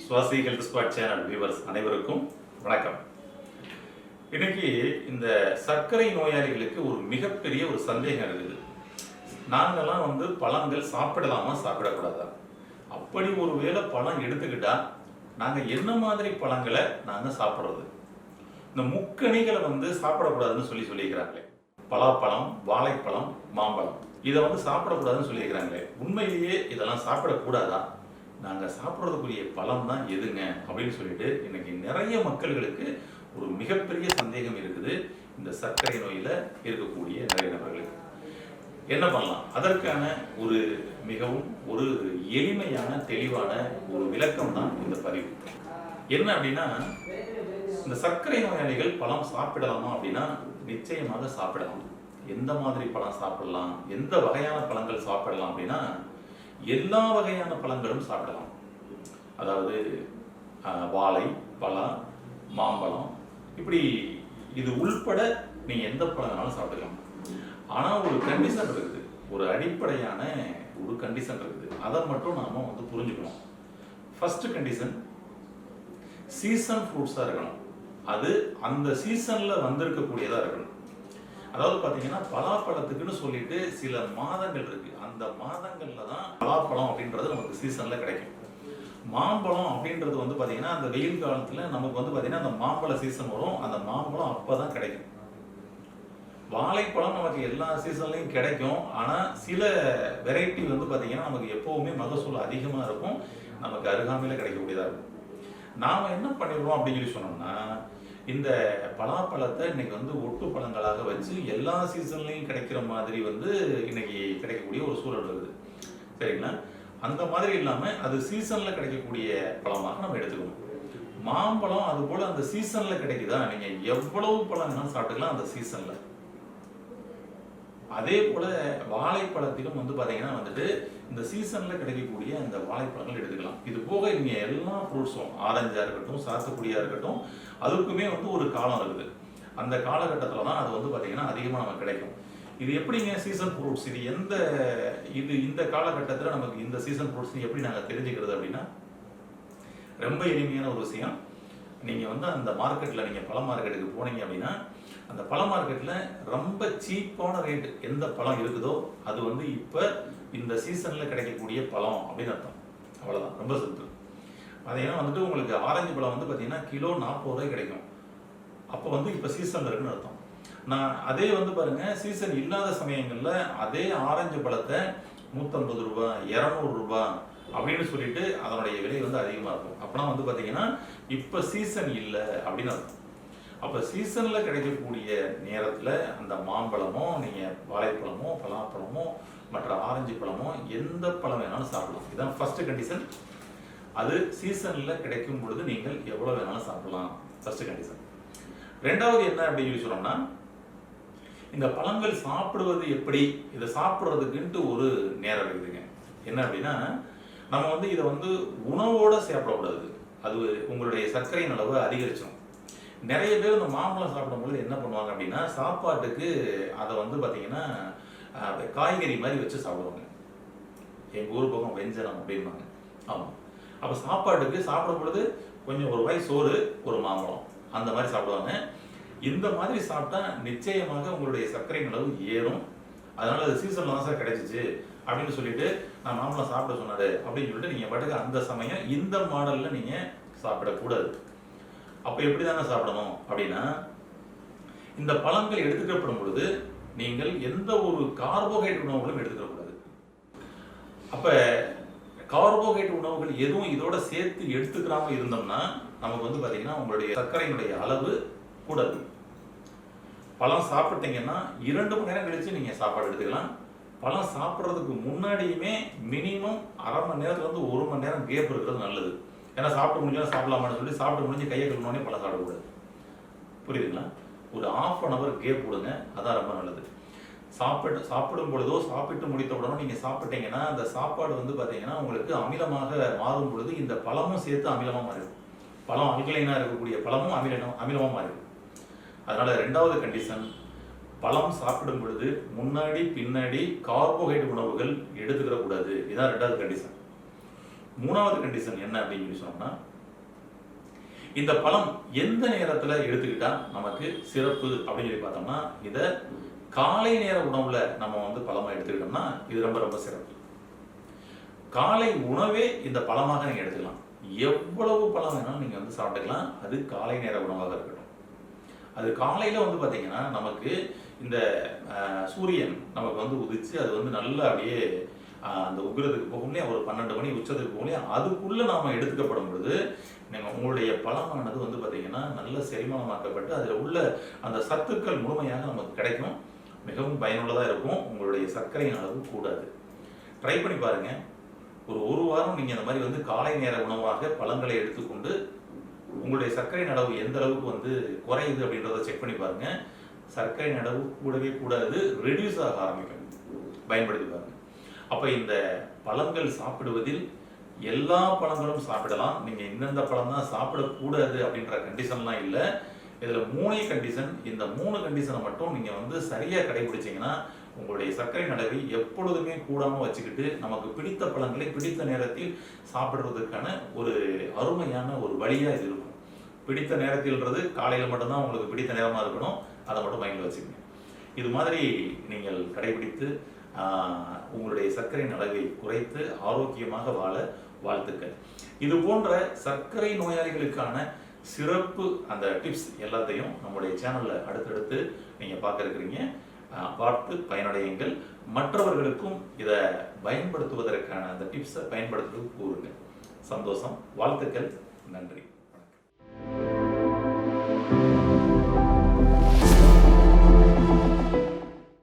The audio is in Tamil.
Swasi Health Squad Channel viewers அனைவருக்கும் வணக்கம். இன்னைக்கு இந்த சர்க்கரை நோயாளிகளுக்கு ஒரு மிகப்பெரிய ஒரு சந்தேகம் இருக்குது. நாங்கெல்லாம் பழங்கள் சாப்பிடலாமா சாப்பிடக்கூடாதா? அப்படி ஒரு வேளை பழம் எடுத்துக்கிட்டா நாங்கள் என்ன மாதிரி பழங்களை நாங்கள் சாப்பிட்றது? இந்த முக்கணிகளை சாப்பிடக்கூடாதுன்னு சொல்லியிருக்கிறாங்களே. பலாப்பழம், வாழைப்பழம், மாம்பழம் இதை சாப்பிடக்கூடாதுன்னு சொல்லியிருக்கிறாங்களே. உண்மையிலேயே இதெல்லாம் சாப்பிடக்கூடாதா? நாங்கள் சாப்பிட்றதுக்குரிய பழம் தான் எதுங்க அப்படின்னு சொல்லிட்டு இன்னைக்கு நிறைய மக்களுக்கு ஒரு மிகப்பெரிய சந்தேகம் இருக்குது. இந்த சர்க்கரை நோயில் இருக்கக்கூடிய நிறைய நபர்களுக்கு என்ன பண்ணலாம்? அதற்கான ஒரு மிகவும் ஒரு எளிமையான தெளிவான ஒரு விளக்கம் தான் இந்த பதிவு. என்ன அப்படின்னா, இந்த சர்க்கரை நோயாளிகள் பழம் சாப்பிடலாமா அப்படின்னா நிச்சயமாக சாப்பிடலாம். எந்த மாதிரி பழம் சாப்பிடலாம், எந்த வகையான பழங்கள் சாப்பிடலாம் அப்படின்னா எல்லா வகையான பழங்களும் சாப்பிடலாம். அதாவது வாழை, பலா, மாம்பழம் இப்படி இது உள்பட நீங்க எந்த பழம் வேணாலும் சாப்பிடலாம். ஆனா ஒரு கண்டிஷன் இருக்குது, ஒரு அடிப்படையான ஒரு கண்டிஷன் இருக்குது. அதை மட்டும் நாம புரிஞ்சுக்கணும். ஃபர்ஸ்ட் கண்டிஷன், சீசன் ஃப்ரூட்ஸா இருக்கணும். அது அந்த சீசன்ல வந்திருக்கக்கூடியதா இருக்கணும். அதாவது பாத்தீங்கன்னா பலாப்பழத்துக்குன்னு சொல்லிட்டு சில மாதங்கள் இருக்கு. அந்த மாதங்கள்ல தான் பலாப்பழம் அப்படின்றது நமக்கு சீசன்ல கிடைக்கும். மாம்பழம் அப்படின்றது பாத்தீங்கன்னா அந்த வெயில் காலத்துல நமக்கு பாத்தீங்கன்னா அந்த மாம்பழ சீசன் வரும். அந்த மாம்பழம் அப்பதான் கிடைக்கும். வாழைப்பழம் நமக்கு எல்லா சீசன்லயும் கிடைக்கும். ஆனா சில வெரைட்டி பாத்தீங்கன்னா நமக்கு எப்பவுமே மகசூல் அதிகமா இருக்கும், நமக்கு அருகாமையில கிடைக்கக்கூடியதா இருக்கும். நாம என்ன பண்ணிடுறோம் அப்படின்னு சொன்னோம்னா, இந்த பலாப்பழத்தை இன்னைக்கு ஒட்டு பழங்களாக வச்சு எல்லா சீசன்லையும் கிடைக்கிற மாதிரி இன்னைக்கு கிடைக்கக்கூடிய ஒரு சூழல் இருக்குது. சரிங்களா? அந்த மாதிரி இல்லாம அது சீசன்ல கிடைக்கக்கூடிய பழமாக நம்ம எடுத்துக்கணும். மாம்பழம் அது போல அந்த சீசன்ல கிடைக்குதா, நீங்க எவ்வளவு பழம் வேணாலும் சாப்பிட்டுக்கலாம் அந்த சீசன்ல. அதே போல வாழைப்பழத்திலும் பாத்தீங்கன்னா இந்த சீசன்ல கிடைக்கக்கூடிய அந்த வாழைப்பழங்கள் எடுத்துக்கலாம். இது போக நீங்க எல்லா ஃப்ரூட்ஸும், ஆரஞ்சா இருக்கட்டும், சாத்துக்குடியா இருக்கட்டும், அதுக்குமே ஒரு காலம் இருக்குது. அந்த காலகட்டத்துல தான் அது பாத்தீங்கன்னா அதிகமா நமக்கு கிடைக்கும். இது எப்படிங்க சீசன் ஃப்ரூட்ஸ், இது இந்த காலகட்டத்தில் நமக்கு இந்த சீசன் ஃப்ரூட்ஸ் எப்படி நாங்க தெரிஞ்சுக்கிறது அப்படின்னா, ரொம்ப எளிமையான ஒரு விஷயம். நீங்க அந்த மார்க்கெட்ல, நீங்க பழ மார்க்கெட்டுக்கு போனீங்க அப்படின்னா, அந்த பழ மார்க்கெட்ல ரொம்ப சீப்பான ரேட் எந்த பழம் இருக்குதோ அது இப்ப இந்த சீசன்ல கிடைக்கக்கூடிய பழம் அப்படின்னு அர்த்தம். அவ்வளவுதான், ரொம்ப சிம்பிள். பாத்தீங்கன்னா உங்களுக்கு ஆரஞ்சு பழம் பாத்தீங்கன்னா கிலோ 40 ரூபாய் கிடைக்கும். அப்போ இப்ப சீசன்ல இருக்குன்னு அர்த்தம். நான் அதே பாருங்க, சீசன் இல்லாத சமயங்கள்ல அதே ஆரஞ்சு பழத்தை 150 ரூபாய், 200 ரூபாய் அப்படின்னு சொல்லிட்டு அதனுடைய விலை அதிகமா இருக்கும். அப்பனா பாத்தீங்கன்னா இப்ப சீசன் இல்லை அப்படின்னு அர்த்தம். அப்ப சீசன்ல கிடைக்கக்கூடிய நேரத்துல அந்த மாம்பழமோ, நீங்க வாழைப்பழமோ, பலாப்பழமோ, மற்ற ஆரஞ்சு பழமோ, எந்த பழம் வேணாலும் சாப்பிடலாம். இதுதான் ஃபர்ஸ்ட் கண்டிஷன். அது சீசன்ல கிடைக்கும் பொழுது நீங்கள் எவ்வளவு வேணாலும் சாப்பிடலாம். First condition. ரெண்டாவது என்ன அப்படின்னு சொன்னோம்னா, இந்த பழங்கள் சாப்பிடுவது எப்படி, இதை சாப்பிடுறதுக்குன்ட்டு ஒரு நேரம் இருக்குதுங்க. என்ன அப்படின்னா, நம்ம இதை உணவோட சாப்பிடக்கூடாது. அது உங்களுடைய சர்க்கரையின் அளவு அதிகரிச்சிடும். நிறைய பேர் இந்த மாம்பழம் சாப்பிடும்போது என்ன பண்ணுவாங்க அப்படின்னா, சாப்பாட்டுக்கு அதை பாத்தீங்கன்னா காய்கறி மாதிரி வச்சு சாப்பிடுவாங்க. எங்க ஊர் பக்கம் வெஞ்சனம் அப்படின்பாங்க. ஆமா, அப்ப சாப்பாட்டுக்கு சாப்பிடும் பொழுது கொஞ்சம் ஒரு வாய் சோறு, ஒரு மாம்பழம் அந்த மாதிரி சாப்பிடுவாங்க. இந்த மாதிரி சாப்பிட்டா நிச்சயமாக உங்களுடைய சர்க்கரை அளவு ஏறும். அதனால அது சீசன்ல தான் சார் கிடைச்சிச்சு அப்படின்னு சொல்லிட்டு நான் மாம்பழம் சாப்பிட சொன்னாரு அப்படின்னு சொல்லிட்டு நீங்க பாட்டுக்கு அந்த சமயம் இந்த மாடல்ல நீங்க சாப்பிடக்கூடாது. அப்ப எப்படிதாங்க சாப்பிடணும் அப்படின்னா, இந்த பழங்கள் எடுத்துக்கப்படும் பொழுது நீங்கள் எந்த ஒரு கார்போஹைட்ரேட் உணவுகளும் எடுத்துக்கக்கூடாது. அப்ப கார்போஹைட்ரேட் உணவுகள் எதுவும் இதோட சேர்த்து எடுத்துக்கிறாம இருந்தோம்னா நமக்கு பாத்தீங்கன்னா உங்களுடைய சர்க்கரையினுடைய அளவு கூடாது. பழம் சாப்பிட்டீங்கன்னா 2 மணி நேரம் கழிச்சு நீங்க சாப்பாடு எடுத்துக்கலாம். பழம் சாப்பிட்றதுக்கு முன்னாடியுமே மினிமம் அரை மணி நேரத்துல 1 மணி நேரம் கேப் இருக்கிறது நல்லது. ஏன்னா சாப்பிட்டு முடிஞ்சா சாப்பிடலாமான்னு சொல்லி சாப்பிட்டு முடிஞ்சு கையை கழுவுனோடனே பழம் சாப்பிடக்கூடாது. புரியுதுங்களா? ஒரு 1/2 hour கேப் கொடுங்க, அதான் ரொம்ப நல்லது. சாப்பிடும் பொழுதோ சாப்பிட்டு முடித்த உடனே நீங்க சாப்பிட்டீங்கன்னா அந்த சாப்பாடு பாத்தீங்கன்னா உங்களுக்கு அமிலமாக மாறும் பொழுது இந்த பழமும் சேர்த்து அமிலமா மாறிடும். பழம் அல்கலைனா இருக்கக்கூடிய பழமும் அமிலமா மாறிடும். அதனால ரெண்டாவது கண்டிஷன், பழம் சாப்பிடும் பொழுது முன்னாடி பின்னாடி கார்போஹைட்ரேட் உணவுகள் எடுத்துக்கிற கூடாது. இதான் ரெண்டாவது கண்டிஷன். மூணாவது கண்டிஷன் என்ன அப்படின்னு சொன்னோம்னா, இந்த பழம் எந்த நேரத்தில் எடுத்துக்கிட்டா நமக்கு சிறப்பு அப்படின்னு சொல்லி பார்த்தோம்னா, இதை காலை நேர உணவுல நம்ம வந்து பழமா எடுத்துக்கிட்டோம்னா இது ரொம்ப ரொம்ப சிறப்பு. காலை உணவே இந்த பழமாக நீங்க எடுத்துக்கலாம். எவ்வளவு பழம் வேணாலும் நீங்க வந்து சாப்பிட்டுக்கலாம். அது காலை நேர உணவாக இருக்கட்டும். அது காலையில வந்து பாத்தீங்கன்னா நமக்கு இந்த சூரியன் நமக்கு வந்து உதிச்சு அது வந்து நல்லா அப்படியே அந்த உக்ரத்துக்கு போகும்லையே ஒரு 12 மணி உச்சத்துக்கு போகும்லையே அதுக்குள்ள நாம எடுத்துக்கப்படும் பொழுது உங்களுடைய பழமானது வந்து பாத்தீங்கன்னா நல்ல செரிமானமாக்கப்பட்டு அதில் உள்ள அந்த சத்துக்கள் முழுமையாக நமக்கு கிடைக்கும். மிகவும் பயனுள்ளதாக இருக்கும். உங்களுடைய சர்க்கரையின் அளவு கூடாது. ட்ரை பண்ணி பாருங்க. ஒரு வாரம் நீங்க அந்த மாதிரி வந்து காலை நேர உணவாக பழங்களை எடுத்துக்கொண்டு உங்களுடைய சர்க்கரையின் அளவு எந்த அளவுக்கு வந்து குறையுது அப்படின்றத செக் பண்ணி பாருங்க. சர்க்கரையின் அளவு கூடவே கூடாது, ரெடியூஸ் ஆக ஆரம்பிக்கும். பயன்படுத்தி பாருங்க. அப்ப இந்த பழங்கள் சாப்பிடுவதில் எல்லா பழங்களும் சாப்பிடலாம். நீங்க இந்தந்த பழம் தான் சாப்பிடக்கூடாது அப்படின்ற கண்டிஷன்லாம் இல்லை. இதுல 3 கண்டிஷன். இந்த 3 கண்டிஷனை மட்டும் நீங்க வந்து சரியா கடைபிடிச்சீங்கன்னா உங்களுடைய சர்க்கரை அளவை எப்பொழுதுமே கூடாம வச்சுக்கிட்டு நமக்கு பிடித்த பழங்களை பிடித்த நேரத்தில் சாப்பிடுறதுக்கான ஒரு அருமையான ஒரு வழியா இது இருக்கும். பிடித்த நேரத்தில்ன்றது காலையில மட்டும்தான் உங்களுக்கு பிடித்த நேரமா இருக்கணும். அதை மட்டும் மைண்ட்ல வச்சுக்கோங்க. இது மாதிரி நீங்கள் கடைபிடித்து உங்களுடைய சர்க்கரை அளவை குறைத்து ஆரோக்கியமாக வாழ வாழ்த்துக்கள். இது போன்ற சர்க்கரை நோயாளிகளுக்கான சிறப்பு அந்த டிப்ஸ் எல்லாத்தையும் நம்முடைய சேனல்ல அடுத்தடுத்து நீங்க பார்க்க இருக்கிறீங்க. பார்த்து பயனடையுங்கள். மற்றவர்களுக்கும் இதை பயன்படுத்துவதற்கான அந்த டிப்ஸை பயன்படுத்துவது கூறுங்க. சந்தோஷம். வாழ்த்துக்கள். நன்றி.